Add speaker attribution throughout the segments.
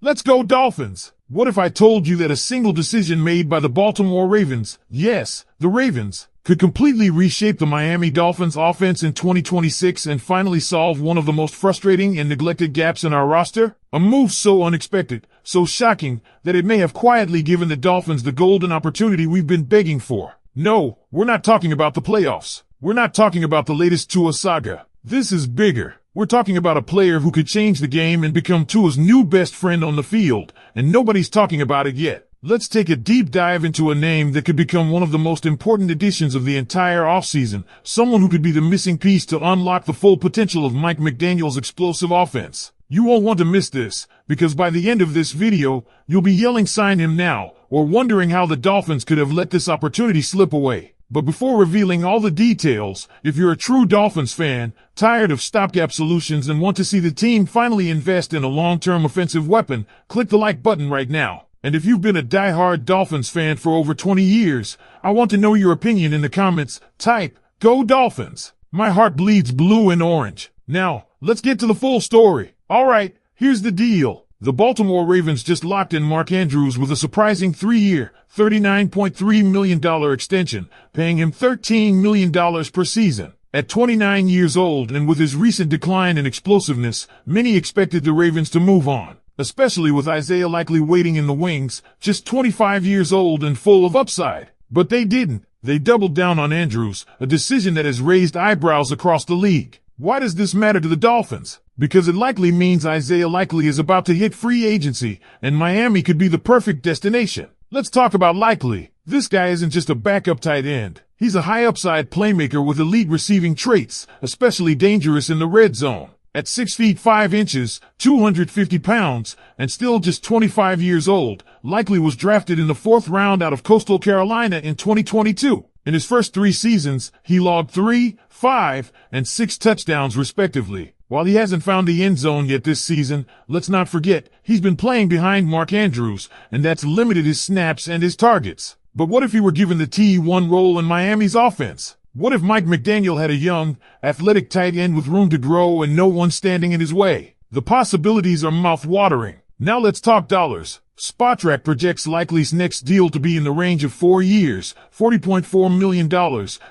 Speaker 1: Let's go Dolphins! What if I told you that a single decision made by the Baltimore Ravens, yes, the Ravens, could completely reshape the Miami Dolphins offense in 2026 and finally solve one of the most frustrating and neglected gaps in our roster? A move so unexpected, so shocking, that it may have quietly given the Dolphins the golden opportunity we've been begging for. No, we're not talking about the playoffs. We're not talking about the latest Tua saga. This is bigger. We're talking about a player who could change the game and become Tua's new best friend on the field, and nobody's talking about it yet. Let's take a deep dive into a name that could become one of the most important additions of the entire offseason, someone who could be the missing piece to unlock the full potential of Mike McDaniel's explosive offense. You won't want to miss this, because by the end of this video, you'll be yelling "sign him now," or wondering how the Dolphins could have let this opportunity slip away. But before revealing all the details, if you're a true Dolphins fan, tired of stopgap solutions and want to see the team finally invest in a long-term offensive weapon, click the like button right now. And if you've been a die-hard Dolphins fan for over 20 years, I want to know your opinion in the comments. Type, "Go Dolphins." My heart bleeds blue and orange. Now, let's get to the full story. Alright, here's the deal. The Baltimore Ravens just locked in Mark Andrews with a surprising 3-year, $39.3 million extension, paying him $13 million per season. At 29 years old and with his recent decline in explosiveness, many expected the Ravens to move on, especially with Isaiah Likely waiting in the wings, just 25 years old and full of upside. But they didn't. They doubled down on Andrews, a decision that has raised eyebrows across the league. Why does this matter to the Dolphins? Because it likely means Isaiah Likely is about to hit free agency, and Miami could be the perfect destination. Let's talk about Likely. This guy isn't just a backup tight end. He's a high upside playmaker with elite receiving traits, especially dangerous in the red zone. At 6 feet 5 inches, 250 pounds, and still just 25 years old, Likely was drafted in the 4th round out of Coastal Carolina in 2022. In his first 3 seasons, he logged 3, 5, and 6 touchdowns respectively. While he hasn't found the end zone yet this season, let's not forget, he's been playing behind Mark Andrews, and that's limited his snaps and his targets. But what if he were given the T1 role in Miami's offense? What if Mike McDaniel had a young, athletic tight end with room to grow and no one standing in his way? The possibilities are mouth-watering. Now let's talk dollars. Spotrac projects Likely's next deal to be in the range of 4 years, $40.4 million.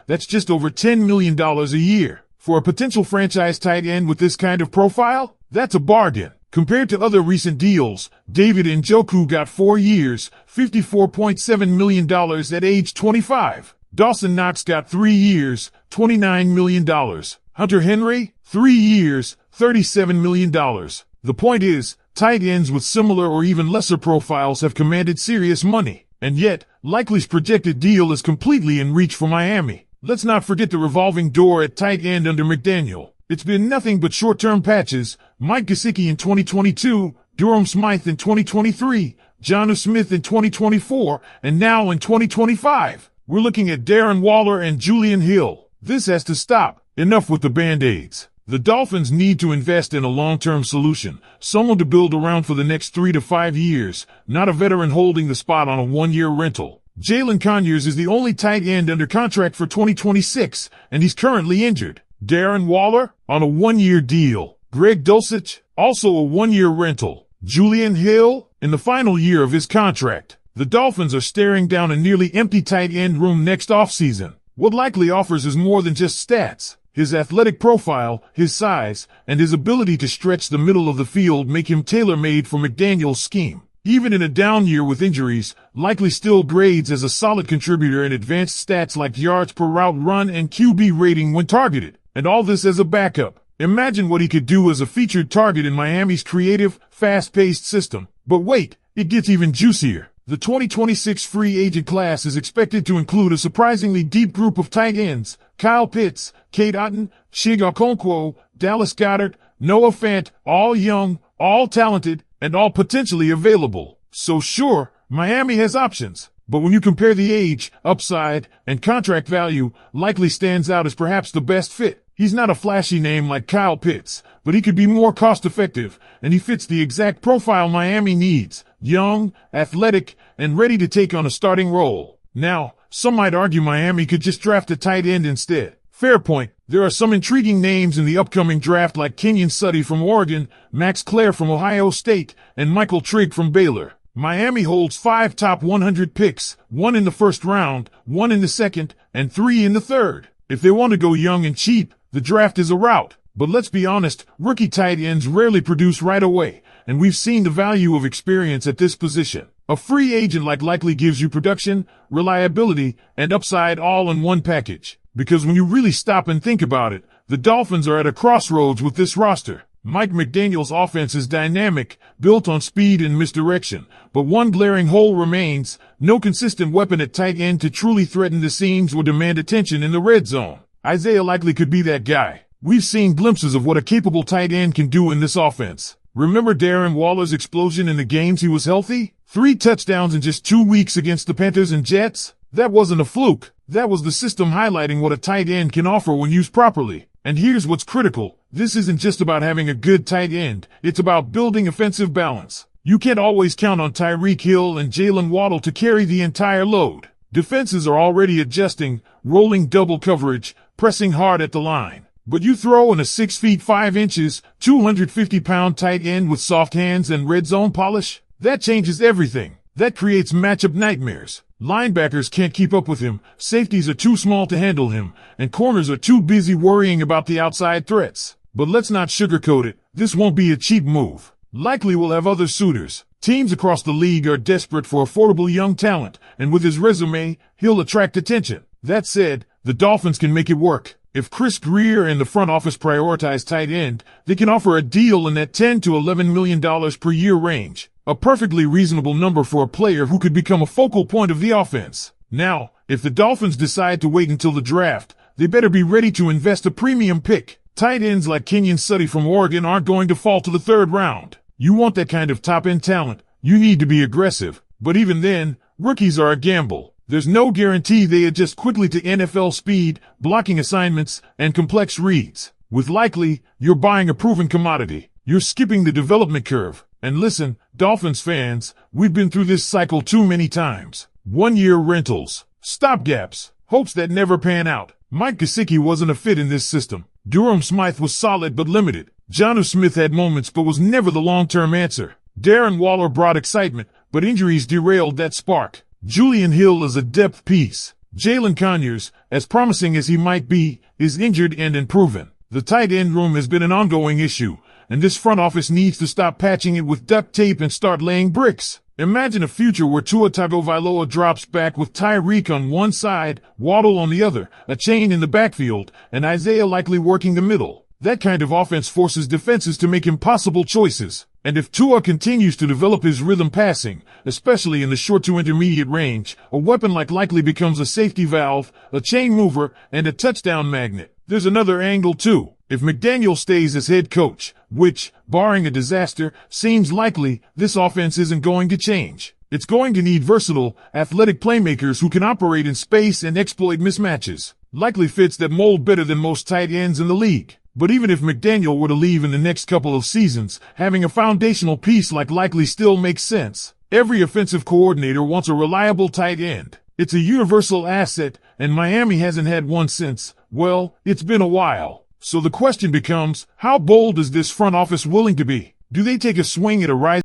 Speaker 1: That's just over $10 million a year. For a potential franchise tight end with this kind of profile, that's a bargain. Compared to other recent deals, David Njoku got 4 years, $54.7 million at age 25. Dawson Knox got 3 years, $29 million. Hunter Henry, 3 years, $37 million. The point is, tight ends with similar or even lesser profiles have commanded serious money. And yet, Likely's projected deal is completely in reach for Miami. Let's not forget the revolving door at tight end under McDaniel. It's been nothing but short-term patches. Mike Gesicki in 2022, Durham Smythe in 2023, Jonnu Smith in 2024, and now in 2025. We're looking at Darren Waller and Julian Hill. This has to stop. Enough with the Band-Aids. The Dolphins need to invest in a long-term solution, someone to build around for the next 3 to 5 years, not a veteran holding the spot on a 1-year rental. Jalen Conyers is the only tight end under contract for 2026, and he's currently injured. Darren Waller, on a 1-year deal. Greg Dulcich, also a 1-year rental. Julian Hill, in the final year of his contract. The Dolphins are staring down a nearly empty tight end room next offseason. What Likely offers is more than just stats. His athletic profile, his size, and his ability to stretch the middle of the field make him tailor-made for McDaniel's scheme. Even in a down year with injuries, Likely still grades as a solid contributor in advanced stats like yards per route run and QB rating when targeted. And all this as a backup. Imagine what he could do as a featured target in Miami's creative, fast-paced system. But wait, it gets even juicier. The 2026 free agent class is expected to include a surprisingly deep group of tight ends: Kyle Pitts, Cade Otton, Chig Okonkwo, Dallas Goedert, Noah Fant, all young, all talented, and all potentially available. So sure, Miami has options. But when you compare the age, upside, and contract value, Likely stands out as perhaps the best fit. He's not a flashy name like Kyle Pitts, but he could be more cost-effective, and he fits the exact profile Miami needs: young, athletic, and ready to take on a starting role. Now, some might argue Miami could just draft a tight end instead. Fair point. There are some intriguing names in the upcoming draft like Kenyon Sutty from Oregon, Max Clare from Ohio State, and Michael Trigg from Baylor. Miami holds 5 top 100 picks, 1 in the first round, 1 in the second, and 3 in the third. If they want to go young and cheap, the draft is a route. But let's be honest, rookie tight ends rarely produce right away, and we've seen the value of experience at this position. A free agent likely gives you production, reliability, and upside all in one package. Because when you really stop and think about it, the Dolphins are at a crossroads with this roster. Mike McDaniel's offense is dynamic, built on speed and misdirection, but one glaring hole remains: no consistent weapon at tight end to truly threaten the seams or demand attention in the red zone. Isaiah likely could be that guy. We've seen glimpses of what a capable tight end can do in this offense. Remember Darren Waller's explosion in the games he was healthy? 3 touchdowns in just 2 weeks against the Panthers and Jets? That wasn't a fluke. That was the system highlighting what a tight end can offer when used properly. And here's what's critical. This isn't just about having a good tight end. It's about building offensive balance. You can't always count on Tyreek Hill and Jalen Waddle to carry the entire load. Defenses are already adjusting, rolling double coverage, pressing hard at the line. But you throw in a 6 feet 5 inches, 250-pound tight end with soft hands and red zone polish? That changes everything. That creates matchup nightmares. Linebackers can't keep up with him, safeties are too small to handle him, and corners are too busy worrying about the outside threats. But let's not sugarcoat it. This won't be a cheap move. Likely we'll have other suitors. Teams across the league are desperate for affordable young talent, and with his resume, he'll attract attention. That said, the Dolphins can make it work. If Chris Greer and the front office prioritize tight end, they can offer a deal in that $10 to $11 million per year range. A perfectly reasonable number for a player who could become a focal point of the offense. Now, if the Dolphins decide to wait until the draft, they better be ready to invest a premium pick. Tight ends like Kenyon Sutty from Oregon aren't going to fall to the 3rd round. You want that kind of top-end talent, you need to be aggressive. But even then, rookies are a gamble. There's no guarantee they adjust quickly to NFL speed, blocking assignments, and complex reads. With likely, you're buying a proven commodity. You're skipping the development curve. And listen, Dolphins fans, we've been through this cycle too many times. 1-year rentals, stopgaps, hopes that never pan out. Mike Gesicki wasn't a fit in this system. Durham Smythe was solid but limited. Jonnu Smith had moments but was never the long-term answer. Darren Waller brought excitement, but injuries derailed that spark. Julian Hill is a depth piece. Jalen Conyers, as promising as he might be, is injured and unproven. The tight end room has been an ongoing issue, and this front office needs to stop patching it with duct tape and start laying bricks. Imagine a future where Tua Tagovailoa drops back with Tyreek on one side, Waddle on the other, a chain in the backfield, and Isaiah likely working the middle. That kind of offense forces defenses to make impossible choices. And if Tua continues to develop his rhythm passing, especially in the short to intermediate range, a weapon likely becomes a safety valve, a chain mover, and a touchdown magnet. There's another angle too. If McDaniel stays as head coach, which, barring a disaster, seems likely, this offense isn't going to change. It's going to need versatile, athletic playmakers who can operate in space and exploit mismatches. Likely fits that mold better than most tight ends in the league. But even if McDaniel were to leave in the next couple of seasons, having a foundational piece like likely still makes sense. Every offensive coordinator wants a reliable tight end. It's a universal asset, and Miami hasn't had one since, well, it's been a while. So the question becomes, how bold is this front office willing to be? Do they take a swing at a rising